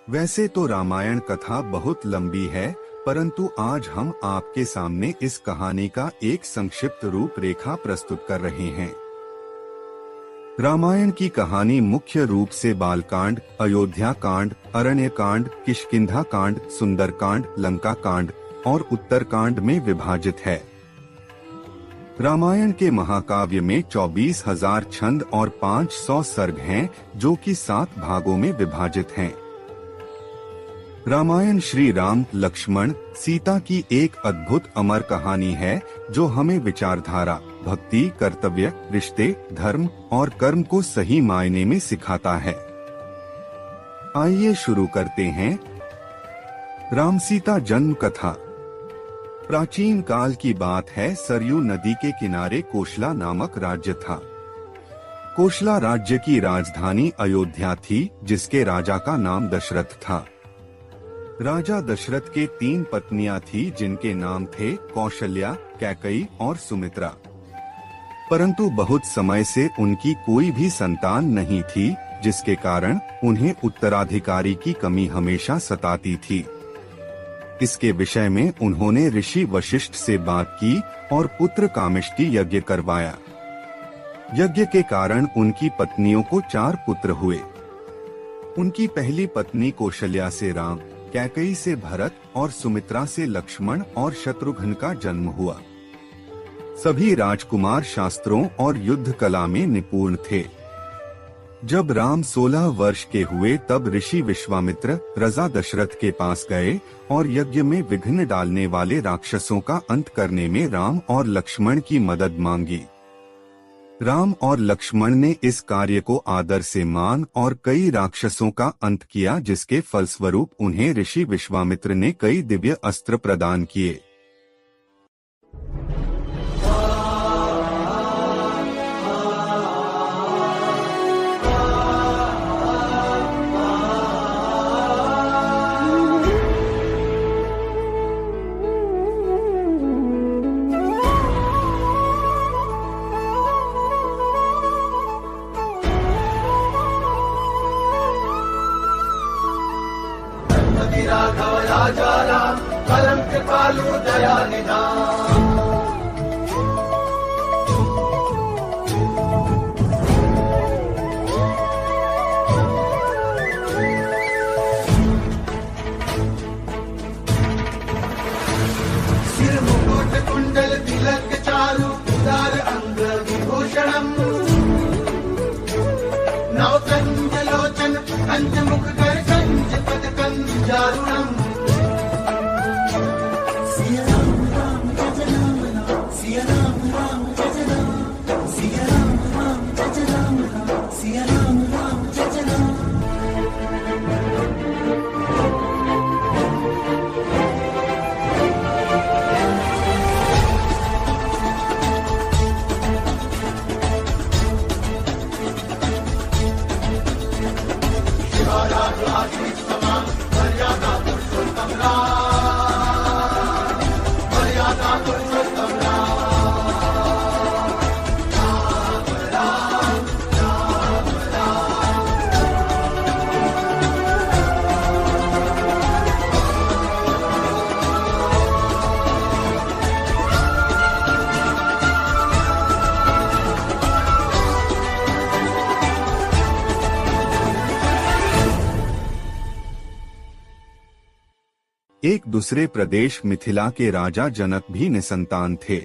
वैसे तो रामायण कथा बहुत लंबी है, परंतु आज हम आपके सामने इस कहानी का एक संक्षिप्त रूपरेखा प्रस्तुत कर रहे हैं। रामायण की कहानी मुख्य रूप से बालकांड, अयोध्या कांड, अरण्य कांड, किष्किंधा कांड, सुंदरकांड, लंका कांड और उत्तरकांड में विभाजित है। रामायण के महाकाव्य में 24,000 छंद और 500 सर्ग हैं, जो कि 7 भागों में विभाजित हैं। रामायण श्री राम, लक्ष्मण, सीता की एक अद्भुत अमर कहानी है, जो हमें विचारधारा, भक्ति, कर्तव्य, रिश्ते, धर्म और कर्म को सही मायने में सिखाता है। आइए शुरू करते हैं। राम सीता जन्म कथा। प्राचीन काल की बात है। सरयू नदी के किनारे कोशला नामक राज्य था। कोशला राज्य की राजधानी अयोध्या थी, जिसके राजा का नाम दशरथ था। राजा दशरथ के 3 पत्नियां थी, जिनके नाम थे कौशल्या, कैकई और सुमित्रा। परंतु बहुत समय से उनकी कोई भी संतान नहीं थी, जिसके कारण उन्हें उत्तराधिकारी की कमी हमेशा सताती थी। इसके विषय में उन्होंने ऋषि वशिष्ठ से बात की और पुत्र कामिष्टि यज्ञ करवाया। यज्ञ के कारण उनकी पत्नियों को 4 पुत्र हुए। उनकी पहली पत्नी कौशल्या से राम, कैकई से भरत और सुमित्रा से लक्ष्मण और शत्रुघ्न का जन्म हुआ। सभी राजकुमार शास्त्रों और युद्ध कला में निपुण थे। जब राम 16 वर्ष के हुए, तब ऋषि विश्वामित्र राजा दशरथ के पास गए और यज्ञ में विघ्न डालने वाले राक्षसों का अंत करने में राम और लक्ष्मण की मदद मांगी। राम और लक्ष्मण ने इस कार्य को आदर से मान और कई राक्षसों का अंत किया, जिसके फलस्वरूप उन्हें ऋषि विश्वामित्र ने कई दिव्य अस्त्र प्रदान किए। राघव राजा राम, परम कृपालु दया निधान। सिर मुकुट कुंडल तिलक चारु, उदार अंग विभूषणम्। नवकंज लोचन कंज मुख कर कंज पद कंजारुणम्। सिया राम राम जय राम राम, सिया राम राम जय राम, सिया राम राम जय राम राम, सिया राम राम जय राम। एक दूसरे प्रदेश मिथिला के राजा जनक भी निसंतान थे।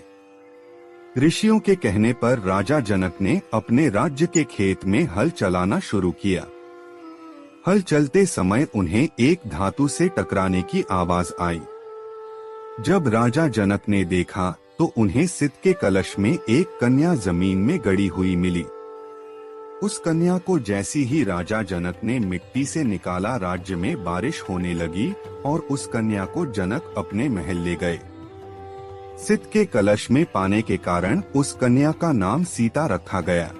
ऋषियों के कहने पर राजा जनक ने अपने राज्य के खेत में हल चलाना शुरू किया। हल चलते समय उन्हें एक धातु से टकराने की आवाज आई। जब राजा जनक ने देखा तो उन्हें सित के कलश में एक कन्या जमीन में गड़ी हुई मिली। उस कन्या को जैसी ही राजा जनक ने मिट्टी से निकाला, राज्य में बारिश होने लगी और उस कन्या को जनक अपने महल ले गए। सित के कलश में पाने के कारण उस कन्या का नाम सीता रखा गया।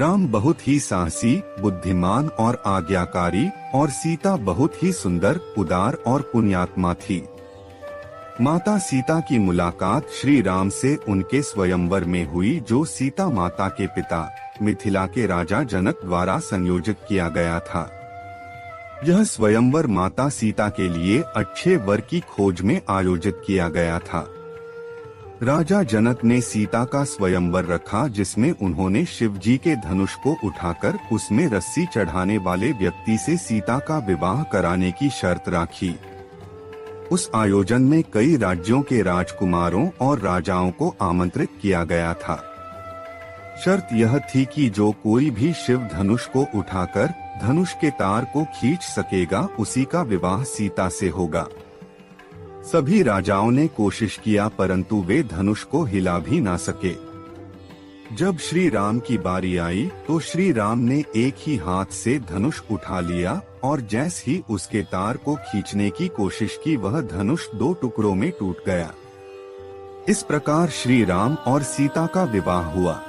राम बहुत ही साहसी, बुद्धिमान और आज्ञाकारी और सीता बहुत ही सुंदर, उदार और पुण्यात्मा थी। माता सीता की मुलाकात श्री राम से उनके स्वयंवर में हुई, जो सीता माता के पिता मिथिला के राजा जनक द्वारा संयोजित किया गया था। यह स्वयंवर माता सीता के लिए अच्छे वर की खोज में आयोजित किया गया था। राजा जनक ने सीता का स्वयंवर रखा, जिसमें उन्होंने शिव जी के धनुष को उठाकर उसमें रस्सी चढ़ाने वाले व्यक्ति से सीता का विवाह कराने की शर्त राखी। उस आयोजन में कई राज्यों के राजकुमारों और राजाओं को आमंत्रित किया गया था। शर्त यह थी कि जो कोई भी शिव धनुष को उठाकर धनुष के तार को खींच सकेगा, उसी का विवाह सीता से होगा। सभी राजाओं ने कोशिश किया, परंतु वे धनुष को हिला भी ना सके। जब श्री राम की बारी आई तो श्री राम ने एक ही हाथ से धनुष उठा लिया और जैसे ही उसके तार को खींचने की कोशिश की, वह धनुष 2 टुकड़ों में टूट गया। इस प्रकार श्री राम और सीता का विवाह हुआ।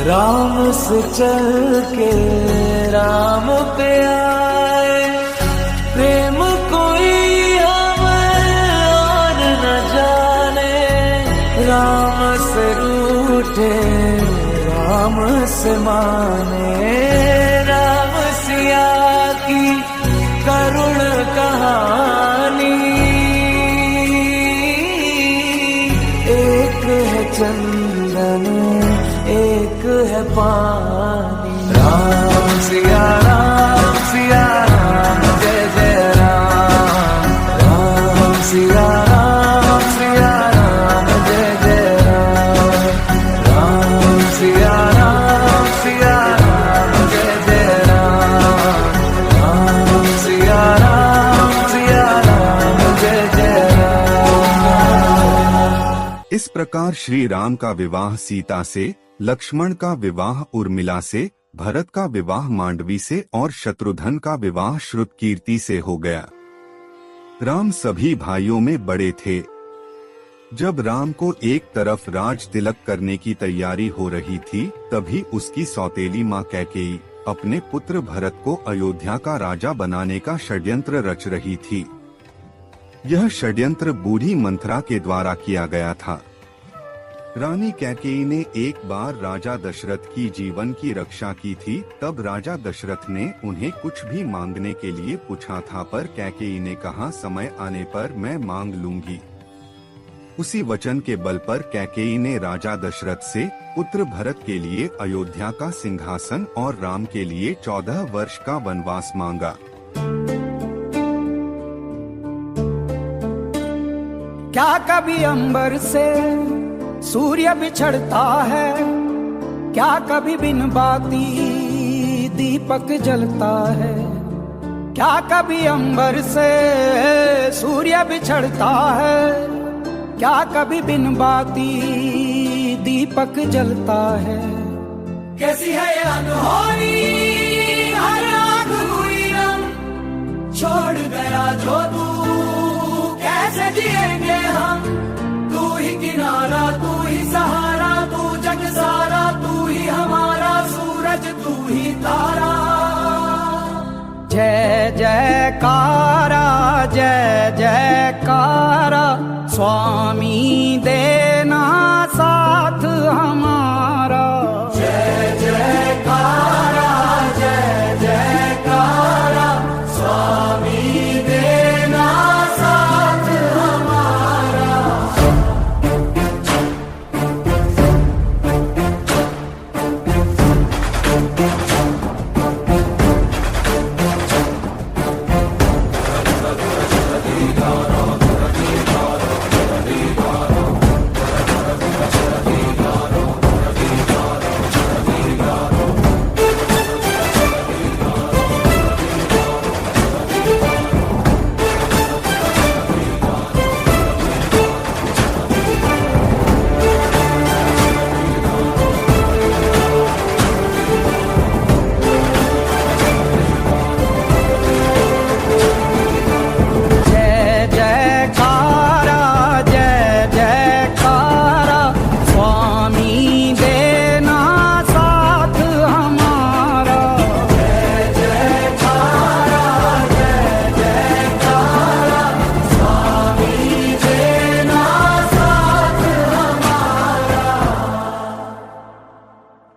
राम से चल के राम पे आए, प्रेम कोई हमें और न जाने। राम से रूठे राम से माने, राम सिया की करुण कहानी। एक है चंदन एक है पानी। राम सिया राम जय जय राम। राम सिया राम जय जय राम। राम सिया राम जय जय राम। राम सिया राम जय जय राम। इस प्रकार श्री राम का विवाह सीता से, लक्ष्मण का विवाह उर्मिला से, भरत का विवाह मांडवी से और शत्रुघ्न का विवाह श्रुतकीर्ति से हो गया। राम सभी भाइयों में बड़े थे। जब राम को एक तरफ राज तिलक करने की तैयारी हो रही थी, तभी उसकी सौतेली माँ कैकेयी अपने पुत्र भरत को अयोध्या का राजा बनाने का षड्यंत्र रच रही थी। यह षड्यंत्र बूढ़ी मंथरा के द्वारा किया गया था। रानी कैकेयी ने एक बार राजा दशरथ की जीवन की रक्षा की थी। तब राजा दशरथ ने उन्हें कुछ भी मांगने के लिए पूछा था, पर कैकेयी ने कहा समय आने पर मैं मांग लूंगी। उसी वचन के बल पर कैकेयी ने राजा दशरथ से पुत्र भरत के लिए अयोध्या का सिंहासन और राम के लिए 14 वर्ष का वनवास मांगा। क्या कभी अंबर से सूर्य बिछड़ता है क्या कभी बिन बाती, दीपक जलता है क्या कभी अंबर से, सूर्य बिछड़ता है क्या कभी बिन बाती, दीपक जलता है। कैसी है ये अनहोनी हर आग हुई रंग, छोड़ गया जो तू कैसे जिएंगे हम। तू ही किनारा तू ही सहारा, तू जग सारा तू ही हमारा, सूरज तू ही तारा। जय जयकारा जय जयकारा, स्वामी देना साथ हमारा। जय जयकारा जय जयकारा, स्वामी देना साथ हमारा।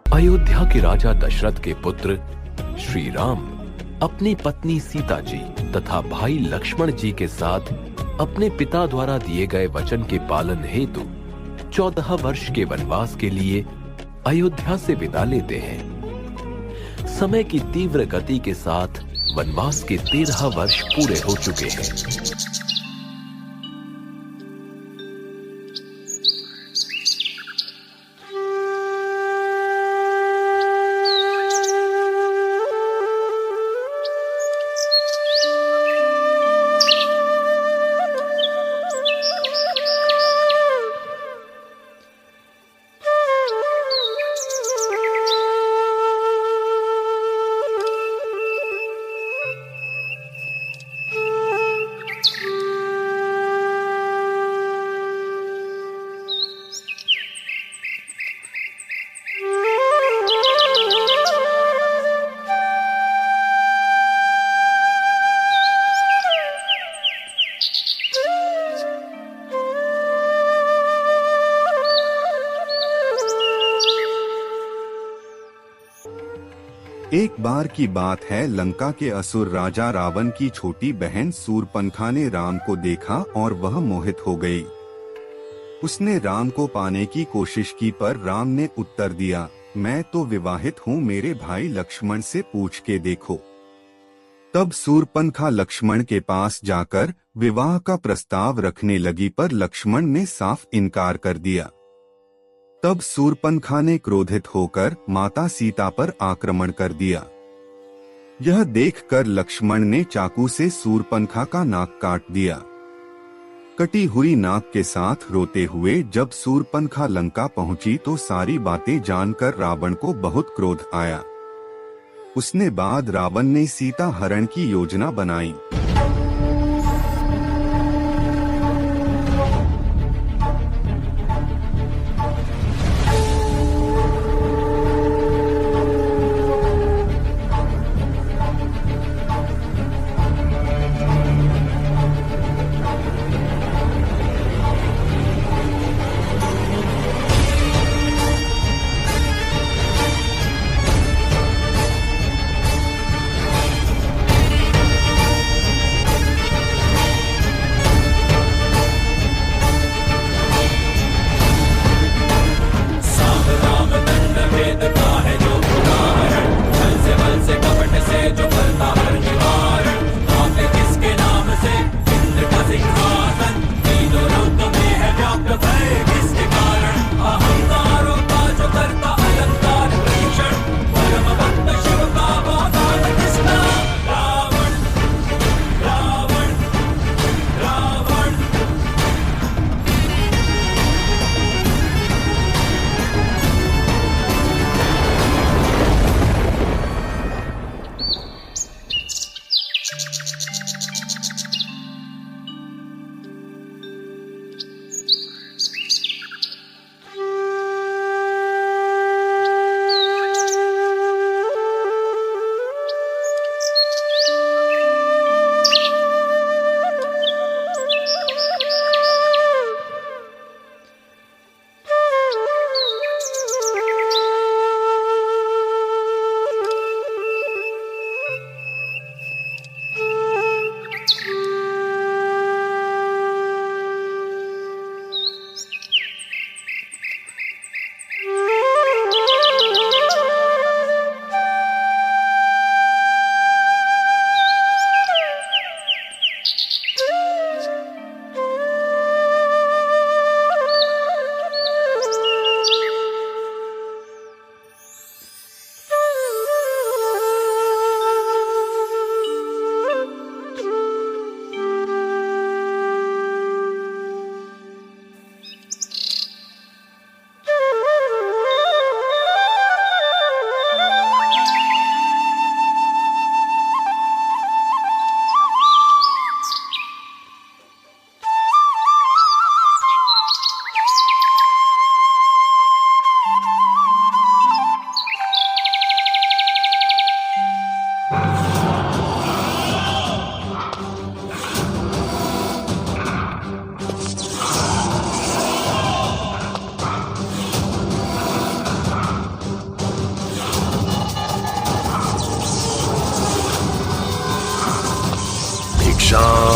अयोध्या के राजा दशरथ के पुत्र श्री राम अपनी पत्नी सीता जी तथा भाई लक्ष्मण जी के साथ अपने पिता द्वारा दिए गए वचन के पालन हेतु 14 वर्ष के वनवास के लिए अयोध्या से विदा लेते हैं। समय की तीव्र गति के साथ वनवास के 13 वर्ष पूरे हो चुके हैं। एक बार की बात है, लंका के असुर राजा रावण की छोटी बहन शूरपणखा ने राम को देखा और वह मोहित हो गई। उसने राम को पाने की कोशिश की पर राम ने उत्तर दिया, मैं तो विवाहित हूँ, मेरे भाई लक्ष्मण से पूछ के देखो। तब शूरपणखा लक्ष्मण के पास जाकर विवाह का प्रस्ताव रखने लगी पर लक्ष्मण ने साफ इनकार कर दिया। तब शूरपणखा ने क्रोधित होकर माता सीता पर आक्रमण कर दिया। यह देखकर लक्ष्मण ने चाकू से शूरपणखा का नाक काट दिया। कटी हुई नाक के साथ रोते हुए जब शूरपणखा लंका पहुंची तो सारी बातें जानकर रावण को बहुत क्रोध आया। उसने बाद रावण ने सीता हरण की योजना बनाई।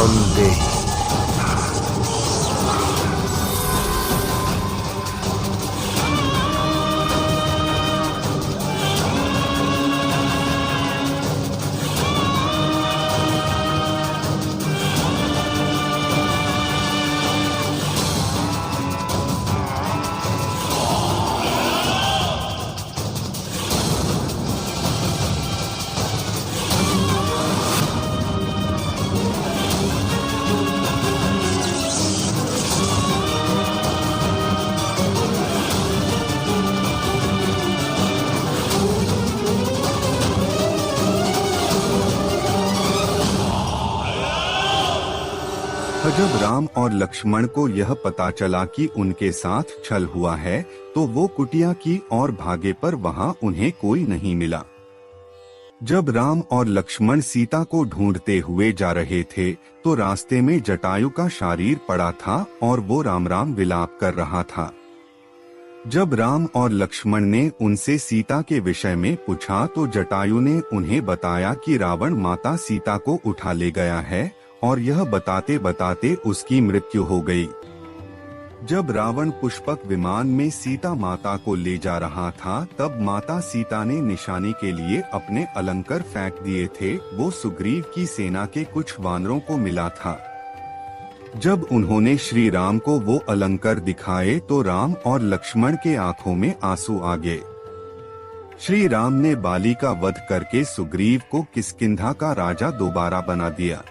शरणं देहि। जब राम और लक्ष्मण को यह पता चला कि उनके साथ छल हुआ है, तो वो कुटिया की ओर भागे, पर वहां उन्हें कोई नहीं मिला। जब राम और लक्ष्मण सीता को ढूंढते हुए जा रहे थे, तो रास्ते में जटायु का शरीर पड़ा था और वो राम राम विलाप कर रहा था। जब राम और लक्ष्मण ने उनसे सीता के विषय में पूछा, तो जटायु ने उन्हें बताया कि रावण माता सीता को उठा ले गया है, और यह बताते बताते उसकी मृत्यु हो गई। जब रावण पुष्पक विमान में सीता माता को ले जा रहा था, तब माता सीता ने निशानी के लिए अपने अलंकार फेंक दिए थे। वो सुग्रीव की सेना के कुछ वानरों को मिला था। जब उन्होंने श्री राम को वो अलंकार दिखाए, तो राम और लक्ष्मण के आंखों में आंसू आ गए। श्री राम ने बाली का वध करके सुग्रीव को किष्किंधा का राजा दोबारा बना दिया।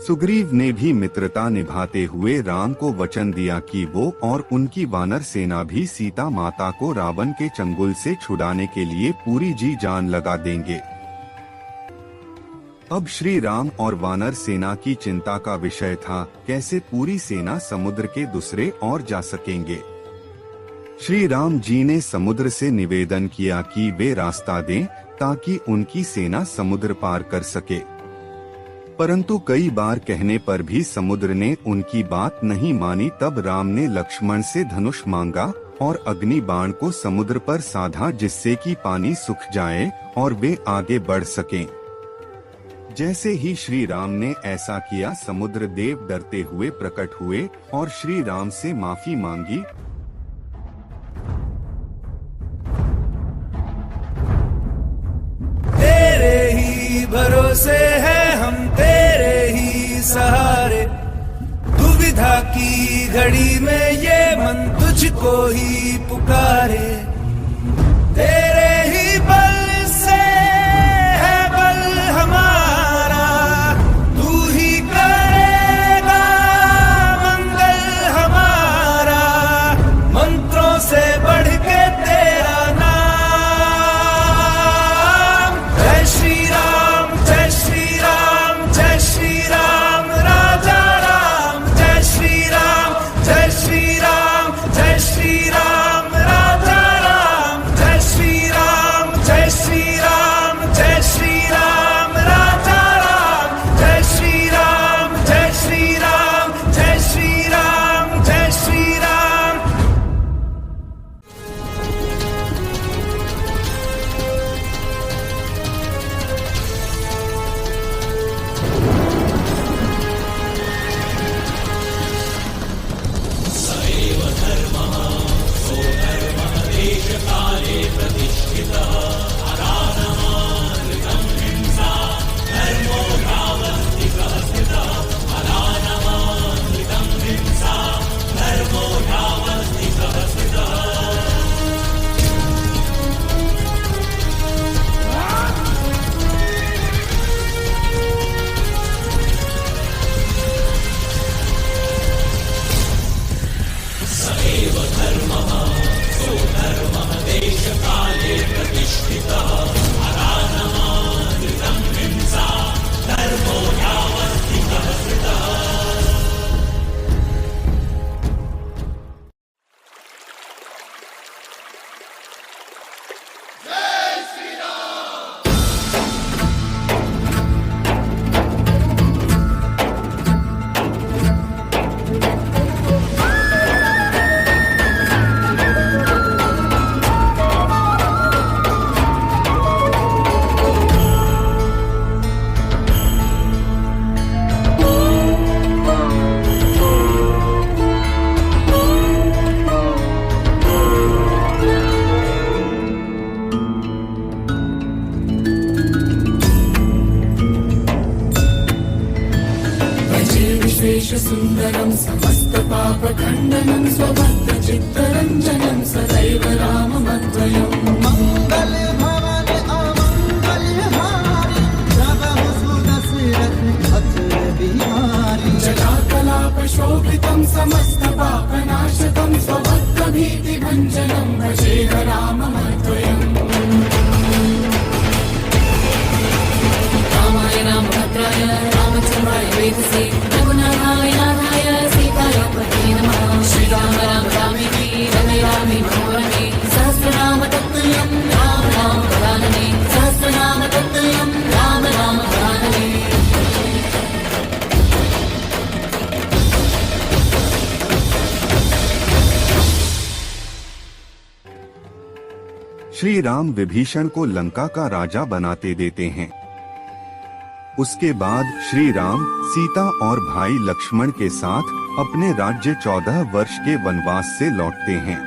सुग्रीव ने भी मित्रता निभाते हुए राम को वचन दिया कि वो और उनकी वानर सेना भी सीता माता को रावण के चंगुल से छुड़ाने के लिए पूरी जी जान लगा देंगे। अब श्री राम और वानर सेना की चिंता का विषय था, कैसे पूरी सेना समुद्र के दूसरे ओर जा सकेंगे। श्री राम जी ने समुद्र से निवेदन किया कि वे रास्ता दें, ताकि उनकी सेना समुद्र पार कर सके। परंतु कई बार कहने पर भी समुद्र ने उनकी बात नहीं मानी। तब राम ने लक्ष्मण से धनुष मांगा और अग्नि बाण को समुद्र पर साधा, जिससे कि पानी सूख जाए और वे आगे बढ़ सकें। जैसे ही श्री राम ने ऐसा किया, समुद्र देव डरते हुए प्रकट हुए और श्री राम से माफी मांगी। तेरे ही भरोसे है हम, तेरे ही सहारे। दुविधा की घड़ी में ये मन तुझको ही पुकारे। तेरे ही बल से है बल हमारा, तू ही करेगा मंगल हमारा। मंत्रों से बढ़ के तेरा नाम। जय श्री राम, जय श्री राम, जय श्री राम, राजा राम। जय श्री राम, जय श्री राम, जय श्री राम, राजा राम। जय श्री राम, जय श्री राम, जय श्री राम, राजा राम। जय श्री राम, जय श्री राम, जय श्री राम, जय श्री राम। सुन्दरं समस्तपापखण्डनं स्वभक्तचित्तरञ्जनं सदैव राममद्वयम् मंगल भवन अमंगल हारी प्रभु सुदशरथ अचर बिहारी जटाकलापशोभितं समस्तपापनाशकं स्वभक्तभीतिभञ्जनं भजेह राममद्वयम् रामाय रामभद्राय रामचन्द्राय वेदसे रघुनाथाय नाथाय सीताय पते नमः श्रीराम राम रामेति रमे रामे मनोरमे सहस्रनाम तत्तुल्यं राम राम वरानने सहस्रनाम तत्तुल्यं राम राम वरानने श्री राम विभीषण को लंका का राजा बनाते देते हैं। उसके बाद श्री राम सीता और भाई लक्ष्मण के साथ अपने राज्य 14 वर्ष के वनवास से लौटते हैं।